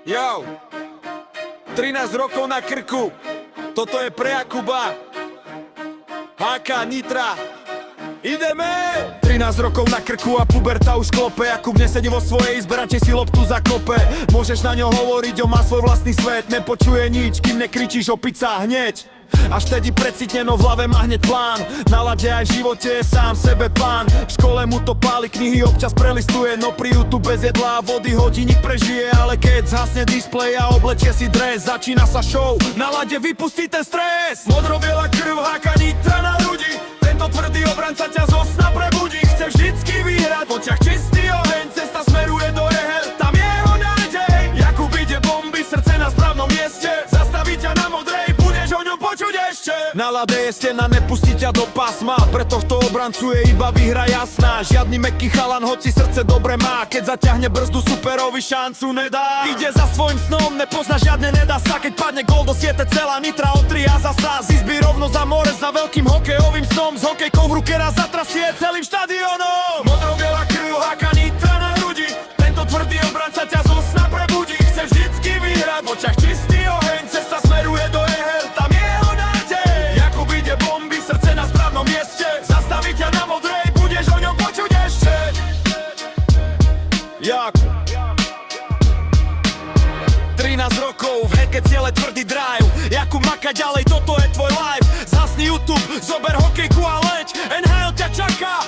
Yo, 13 rokov na krku, toto je pre Jakuba, HK Nitra, ideme! 13 rokov na krku a puberta už klope. Jakub nesedí vo svojej izbe, radšej si loptu zakope. Môžeš na ňo hovoriť, on má svoj vlastný svet. Nepočuje nič, kým nekričíš opica hneď. Až vtedy precitneno v hlave má hneď plán. Na lade aj v živote je sám sebe pán. V škole mu to páli, knihy občas prelistuje. No pri YouTube bez jedla a vody hodínik prežije. Ale keď zhasne displej a oblečie si dres, začína sa show, na lade vypustí ten stres. Modro-biela krv, HK Nitra na ľudí. Tento tvrdý obranca ťa zo sna prebudí. Chce vždycky vyhrať, v očiach čistý oheň. Cesta smeruje do jehel, tam je jeho nádej. Jakub ide bomby, srdce na správnom mieste. Zastaví ťa na modrej, budeš o ňom počuť ešte. Na lade je stena, nepustí ťa do pásma. Pre tohto obrancu je iba výhra jasná. Žiadny mäkký chalan, hoci srdce dobre má. Keď zaťahne brzdu, superovi šancu nedá. Ide za svojim snom, nepozná žiadne, nedá sa. Keď padne gól do siete, celá Nitra otria zasa. Z izby rovno za more, za veľkým hokejovým snom. S hokejkou v ruke raz zatrasie celým štadiónom. Modro-biela krv, HK Nitra na hrudi. Tento tvrdý obranca ťa zo sna prebudí. Chce vždycky vyhrať, v očiach čistý oheň. Cesta smeruje do jehel, tam je jeho nádej. Jakub ide bomby, srdce na správnom mieste. Zastaví ťa na modrej, budeš o ňom počuť ešte. Jakub 13 rokov, v heke ciele tvrdý drive. Jakub maka ďalej, toto je tvoj life. Zhasni YouTube, zober hokejku a leď. NHL ťa čaká,